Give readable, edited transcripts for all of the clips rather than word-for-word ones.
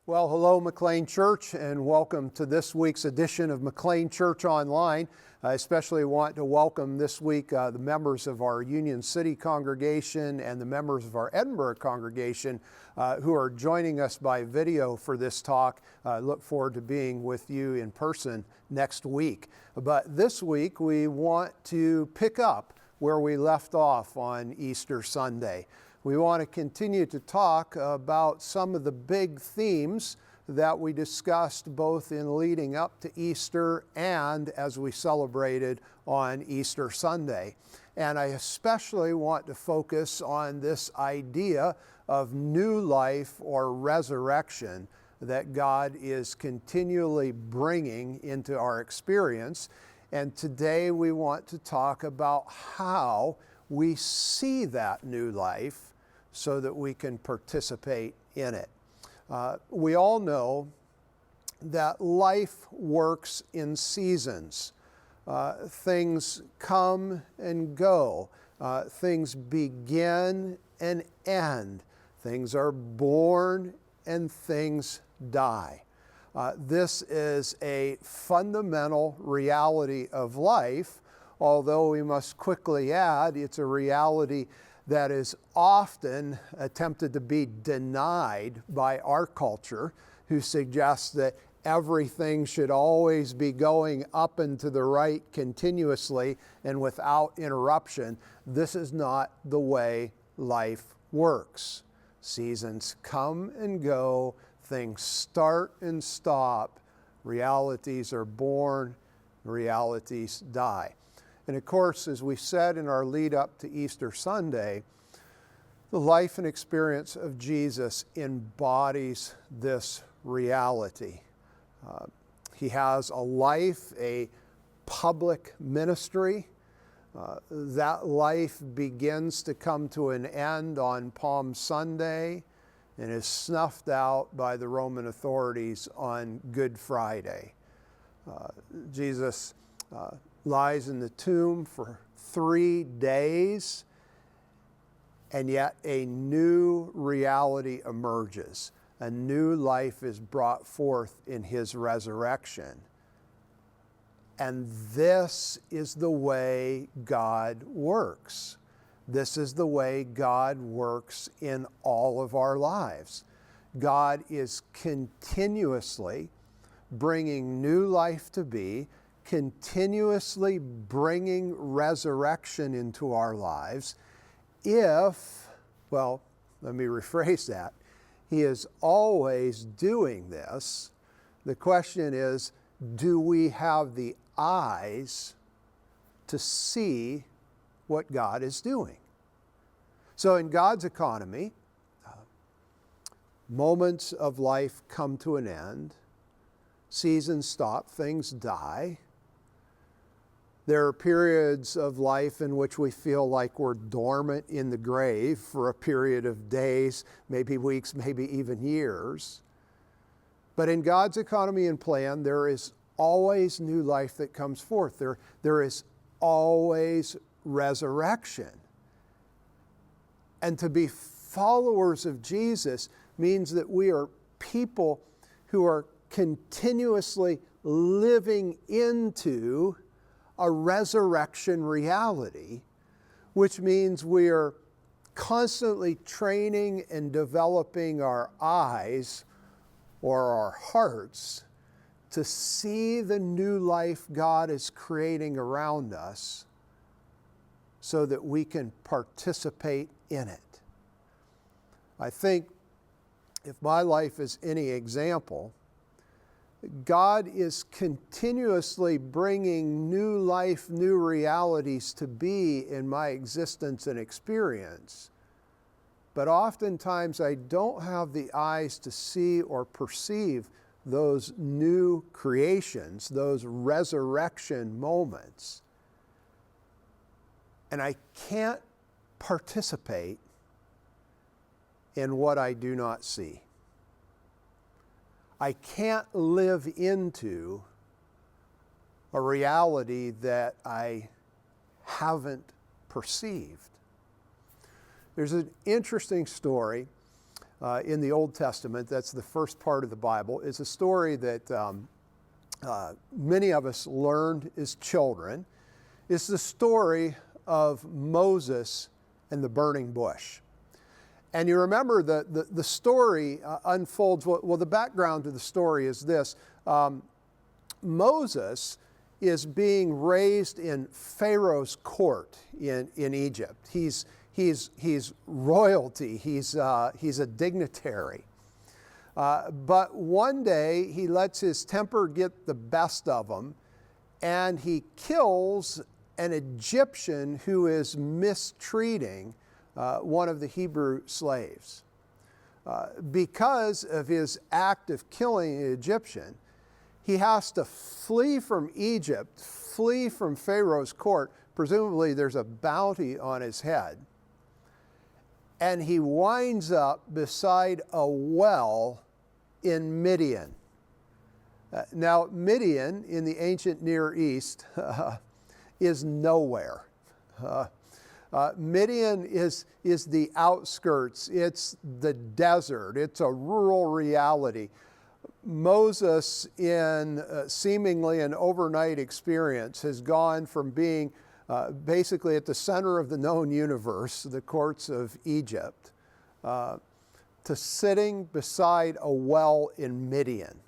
Well, hello, McLean Church, and welcome to this week's edition of McLean Church Online. I especially want to welcome this week the members of our Union City congregation and the members of our Edinburgh congregation who are joining us by video for this talk. I look forward to being with you in person next week. But this week we want to pick up where we left off on Easter Sunday. We want to continue to talk about some of the big themes that we discussed both in leading up to Easter and as we celebrated on Easter Sunday. And I especially want to focus on this idea of new life or resurrection that God is continually bringing into our experience. And today we want to talk about how we see that new life so that we can participate in it. We all know that life works in seasons. Things come and go. Things begin and end. Things are born and things die. This is a fundamental reality of life, although we must quickly add it's a reality that is often attempted to be denied by our culture, who suggests that everything should always be going up and to the right continuously and without interruption. This is not the way life works. Seasons come and go, things start and stop, realities are born, realities die. And of course, as we said in our lead up to Easter Sunday, the life and experience of Jesus embodies this reality. He has a life, a public ministry. That life begins to come to an end on Palm Sunday and is snuffed out by the Roman authorities on Good Friday. Jesus lies in the tomb for 3 days, and yet a new reality emerges. A new life is brought forth in his resurrection. And this is the way God works. This is the way God works in all of our lives. God is continuously bringing new life to be, continuously bringing resurrection into our lives if, well, let me rephrase that. He is always doing this. The question is, do we have the eyes to see what God is doing? So in God's economy, moments of life come to an end, seasons stop, things die. There are periods of life in which we feel like we're dormant in the grave for a period of days, maybe weeks, maybe even years. But in God's economy and plan, there is always new life that comes forth. There is always resurrection. And to be followers of Jesus means that we are people who are continuously living into a resurrection reality, which means we are constantly training and developing our eyes or our hearts to see the new life God is creating around us so that we can participate in it. I think if my life is any example, God is continuously bringing new life, new realities to be in my existence and experience. But oftentimes I don't have the eyes to see or perceive those new creations, those resurrection moments. And I can't participate in what I do not see. I can't live into a reality that I haven't perceived. There's an interesting story in the Old Testament. That's the first part of the Bible. It's a story that many of us learned as children. It's the story of Moses and the burning bush. And you remember the story unfolds, well, the background to the story is this. Moses is being raised in Pharaoh's court in Egypt. He's royalty, he's a dignitary. But one day he lets his temper get the best of him, and he kills an Egyptian who is mistreating one of the Hebrew slaves. Because of his act of killing an Egyptian, he has to flee from Egypt, flee from Pharaoh's court. Presumably there's a bounty on his head. And he winds up beside a well in Midian. Now, Midian in the ancient Near East is nowhere. Midian is the outskirts. It's the desert. It's a rural reality. Moses, in seemingly an overnight experience, has gone from being basically at the center of the known universe, the courts of Egypt, to sitting beside a well in Midian.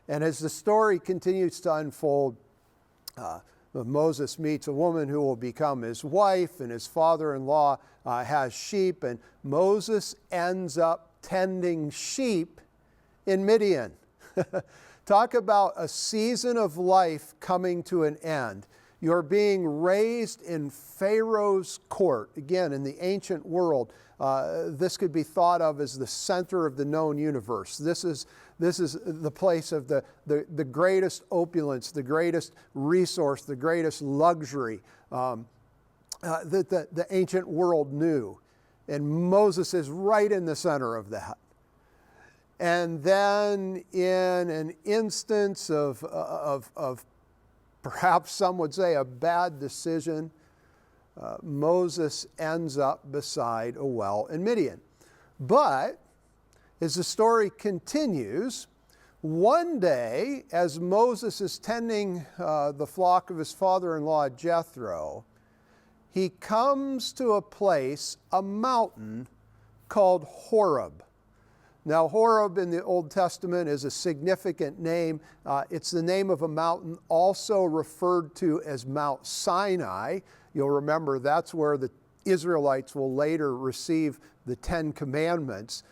And as the story continues to unfold, Moses meets a woman who will become his wife, and his father-in-law has sheep, and Moses ends up tending sheep in Midian. Talk about a season of life coming to an end. You're being raised in Pharaoh's court. Again, in the ancient world, this could be thought of as the center of the known universe. This is the place of the greatest opulence, the greatest resource, the greatest luxury that the ancient world knew. And Moses is right in the center of that. And then in an instance of perhaps some would say a bad decision, Moses ends up beside a well in Midian. But as the story continues, one day, as Moses is tending the flock of his father-in-law Jethro, he comes to a place, a mountain called Horeb. Now, Horeb in the Old Testament is a significant name. It's the name of a mountain also referred to as Mount Sinai. You'll remember that's where the Israelites will later receive the Ten Commandments.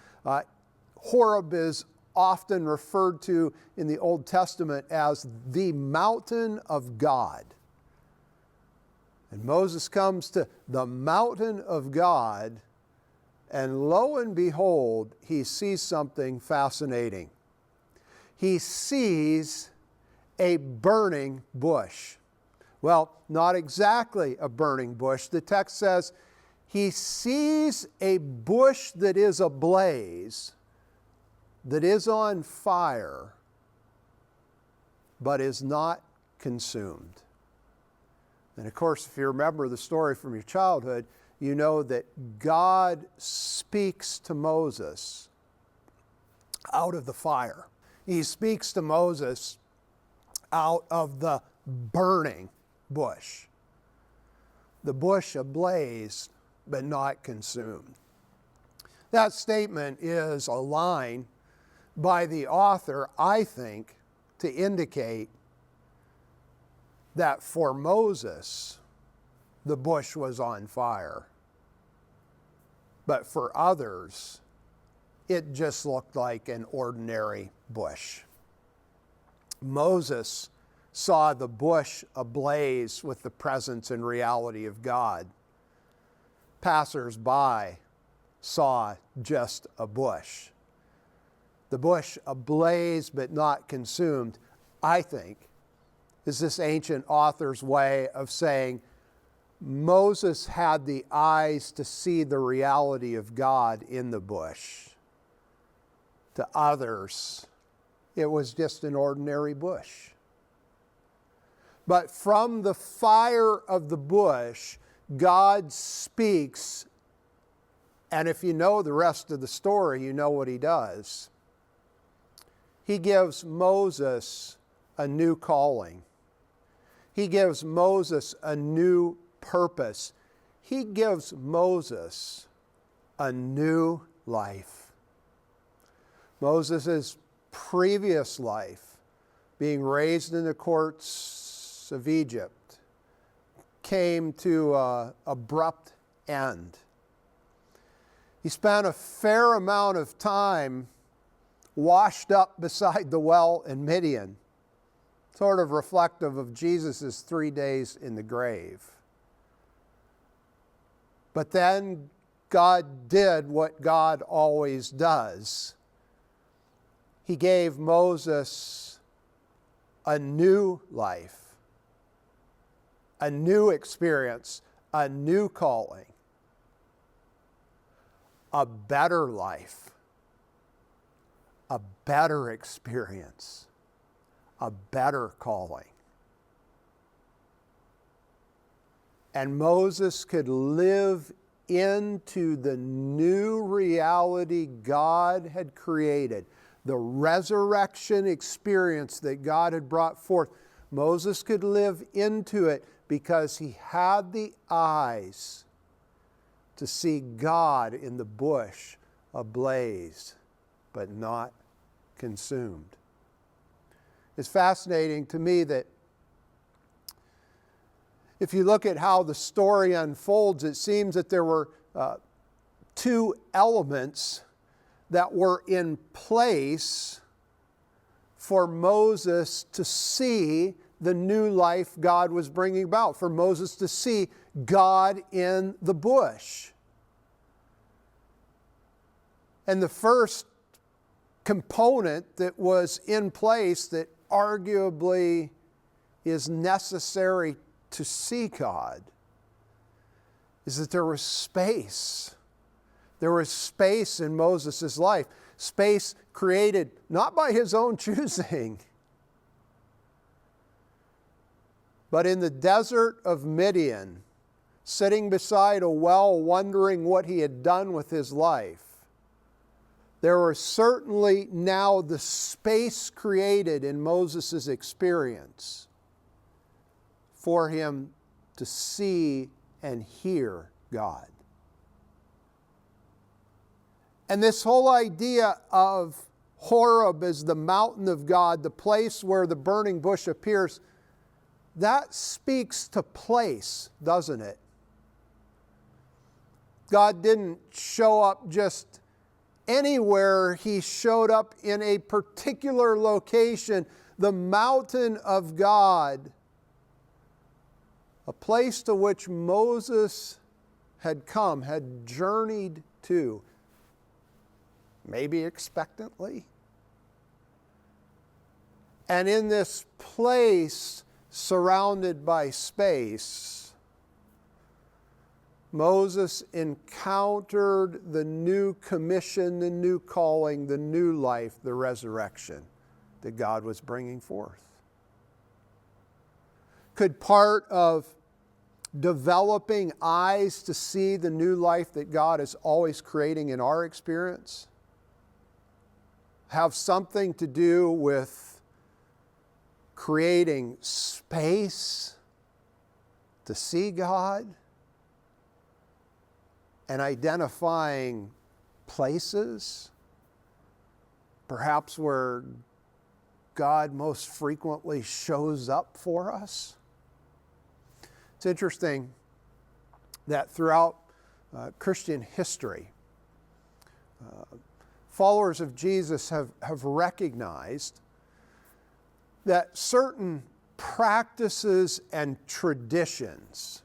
Horeb is often referred to in the Old Testament as the mountain of God. And Moses comes to the mountain of God, and lo and behold, he sees something fascinating. He sees a burning bush. Well, not exactly a burning bush. The text says he sees a bush that is ablaze, that is on fire, but is not consumed. And of course, if you remember the story from your childhood, you know that God speaks to Moses out of the fire. He speaks to Moses out of the burning bush. The bush ablaze, but not consumed. That statement is a line by the author, I think, to indicate that for Moses, the bush was on fire. But for others, it just looked like an ordinary bush. Moses saw the bush ablaze with the presence and reality of God. Passers-by saw just a bush. The bush ablaze but not consumed, I think, is this ancient author's way of saying Moses had the eyes to see the reality of God in the bush. To others, it was just an ordinary bush. But from the fire of the bush, God speaks And if you know the rest of the story, you know what he does. He gives Moses a new calling. He gives Moses a new purpose. He gives Moses a new life. Moses' previous life, being raised in the courts of Egypt, came to an abrupt end. He spent a fair amount of time washed up beside the well in Midian, sort of reflective of Jesus' 3 days in the grave. But then God did what God always does. He gave Moses a new life, a new experience, a new calling, a better life, a better experience, a better calling. And Moses could live into the new reality God had created, the resurrection experience that God had brought forth. Moses could live into it because he had the eyes to see God in the bush ablaze, but not consumed. It's fascinating to me that if you look at how the story unfolds, it seems that there were two elements that were in place for Moses to see the new life God was bringing about, for Moses to see God in the bush. And the first component that was in place that arguably is necessary to see God is that there was space. There was space in Moses' life. Space created not by his own choosing, but in the desert of Midian, sitting beside a well wondering what he had done with his life, there was certainly now the space created in Moses' experience for him to see and hear God. And this whole idea of Horeb as the mountain of God, the place where the burning bush appears, that speaks to place, doesn't it? God didn't show up just anywhere. He showed up in a particular location, the mountain of God, a place to which Moses had come, had journeyed to, maybe expectantly. And in this place, surrounded by space, Moses encountered the new commission, the new calling, the new life, the resurrection that God was bringing forth. Could part of developing eyes to see the new life that God is always creating in our experience have something to do with creating space to see God and identifying places, perhaps where God most frequently shows up for us? It's interesting that throughout Christian history, followers of Jesus have recognized that certain practices and traditions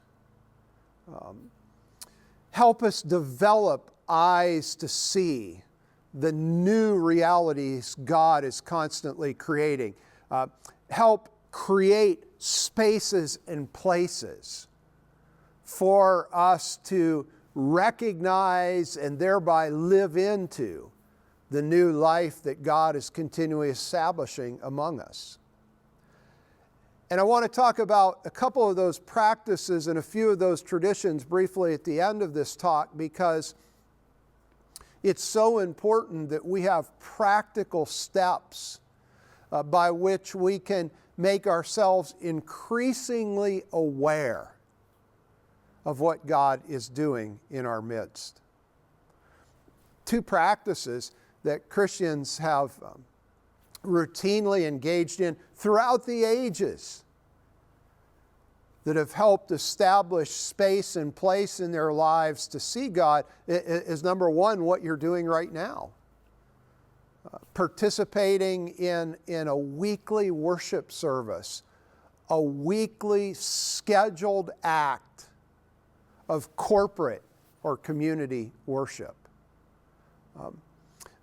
help us develop eyes to see the new realities God is constantly creating. Help create spaces and places for us to recognize and thereby live into the new life that God is continually establishing among us. And I want to talk about a couple of those practices and a few of those traditions briefly at the end of this talk, because it's so important that we have practical steps by which we can make ourselves increasingly aware of what God is doing in our midst. Two practices that Christians have routinely engaged in throughout the ages that have helped establish space and place in their lives to see God is, number one, what you're doing right now. Participating in a weekly worship service, a weekly scheduled act of corporate or community worship.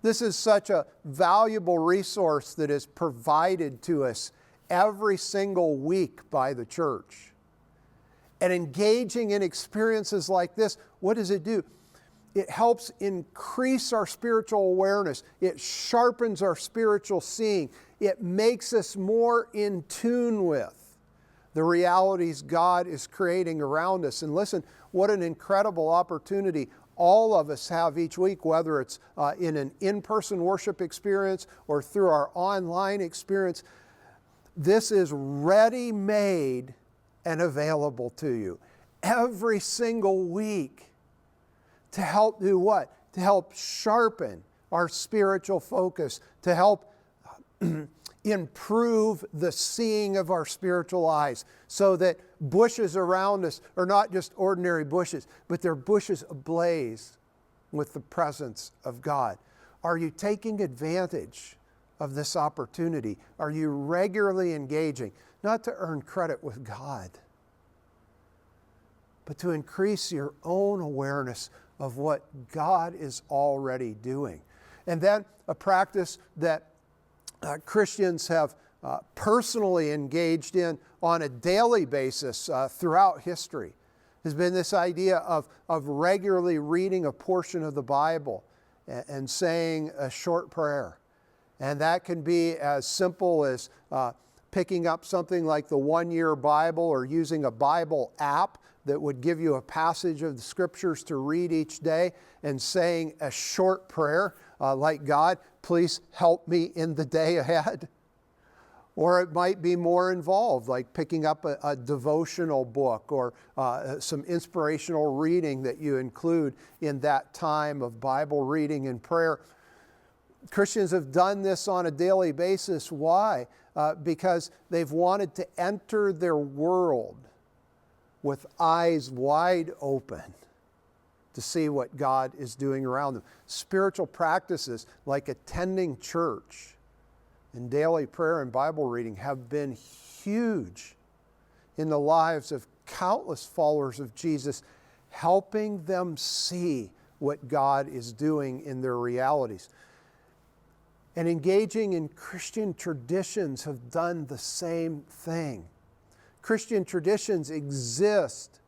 This is such a valuable resource that is provided to us every single week by the church. And engaging in experiences like this, what does it do? It helps increase our spiritual awareness. It sharpens our spiritual seeing. It makes us more in tune with the realities God is creating around us. And listen, what an incredible opportunity all of us have each week, whether it's in an in-person worship experience or through our online experience. This is ready-made and available to you every single week to help do what? To help sharpen our spiritual focus, to help improve the seeing of our spiritual eyes so that bushes around us are not just ordinary bushes, but they're bushes ablaze with the presence of God. Are you taking advantage of this opportunity? Are you regularly engaging? Not to earn credit with God, but to increase your own awareness of what God is already doing. And then a practice that Christians have personally engaged in on a daily basis throughout history has been this idea of regularly reading a portion of the Bible and saying a short prayer. And that can be as simple as picking up something like the One Year Bible or using a Bible app that would give you a passage of the Scriptures to read each day and saying a short prayer like, God, please help me in the day ahead. Or it might be more involved, like picking up a devotional book or some inspirational reading that you include in that time of Bible reading and prayer. Christians have done this on a daily basis. Why? Because they've wanted to enter their world with eyes wide open to see what God is doing around them. Spiritual practices like attending church and daily prayer and Bible reading have been huge in the lives of countless followers of Jesus, helping them see what God is doing in their realities. And engaging in Christian traditions have done the same thing. Christian traditions exist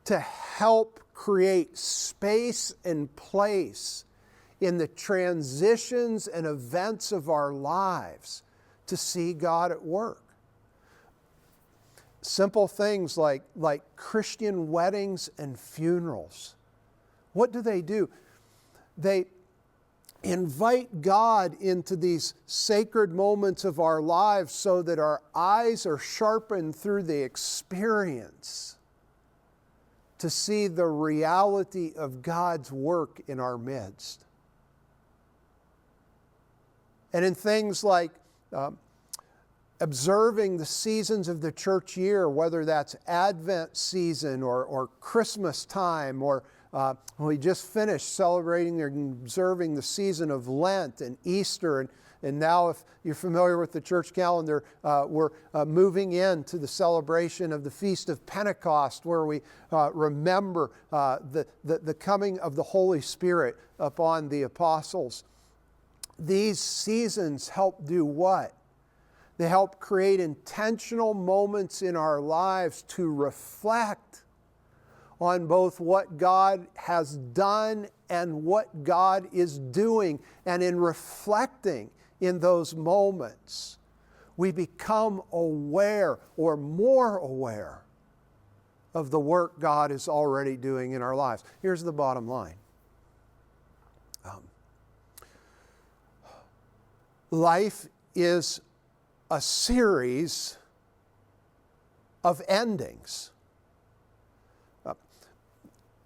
to help create space and place in the transitions and events of our lives to see God at work. Simple things like Christian weddings and funerals. What do? They invite God into these sacred moments of our lives so that our eyes are sharpened through the experience to see the reality of God's work in our midst. And in things like observing the seasons of the church year, whether that's Advent season or Christmas time, or we just finished celebrating and observing the season of Lent and Easter. And now, if you're familiar with the church calendar, we're moving into the celebration of the Feast of Pentecost, where we remember the coming of the Holy Spirit upon the apostles. These seasons help do what? They help create intentional moments in our lives to reflect on both what God has done and what God is doing. And in reflecting in those moments, we become aware or more aware of the work God is already doing in our lives. Here's the bottom line. Life is a series of endings.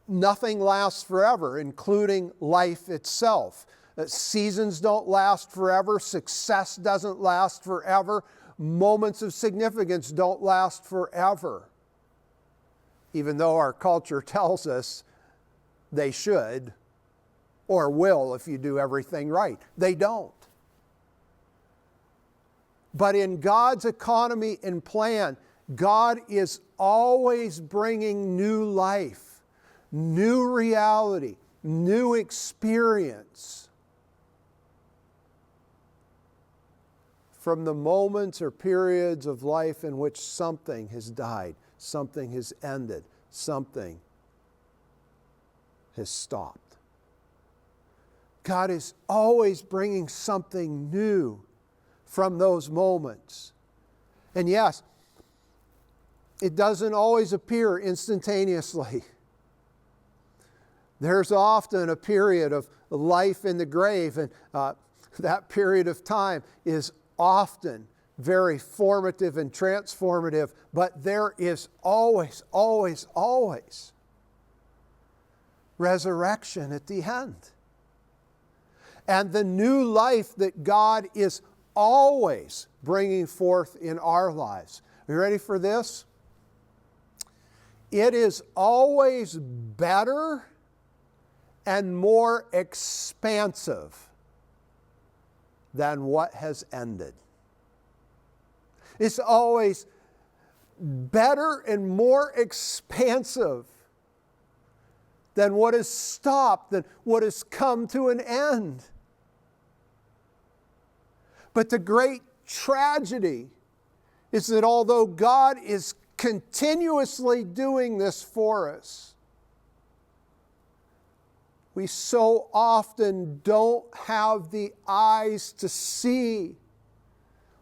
Nothing lasts forever, including life itself. Seasons don't last forever. Success doesn't last forever. Moments of significance don't last forever. Even though our culture tells us they should or will if you do everything right. They don't. But in God's economy and plan, God is always bringing new life, new reality, new experience from the moments or periods of life in which something has died, something has ended, something has stopped. God is always bringing something new from those moments. And yes, it doesn't always appear instantaneously. There's often a period of life in the grave, and that period of time is often very formative and transformative, but there is always, always, always resurrection at the end. And the new life that God is always bringing forth in our lives. Are you ready for this? It is always better and more expansive than what has ended. It's always better and more expansive than what has stopped, than what has come to an end. But the great tragedy is that although God is continuously doing this for us, we so often don't have the eyes to see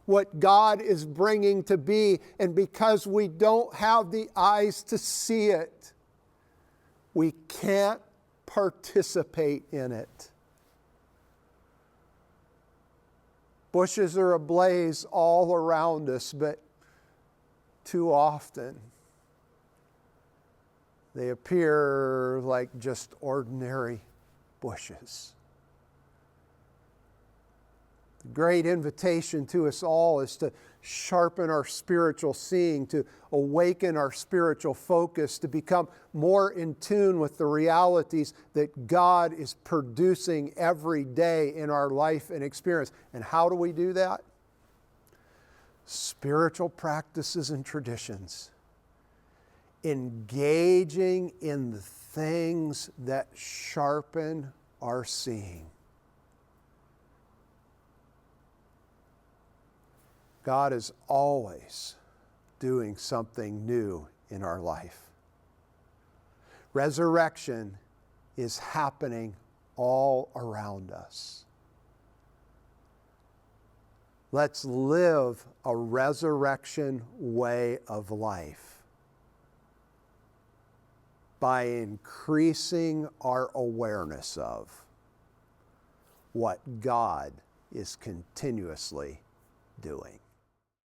what God is bringing to be. And because we don't have the eyes to see it, we can't participate in it. Bushes are ablaze all around us, but too often they appear like just ordinary bushes. The great invitation to us all is to sharpen our spiritual seeing, to awaken our spiritual focus, to become more in tune with the realities that God is producing every day in our life and experience. And how do we do that? Spiritual practices and traditions. Engaging in the things that sharpen our seeing. God is always doing something new in our life. Resurrection is happening all around us. Let's live a resurrection way of life by increasing our awareness of what God is continuously doing.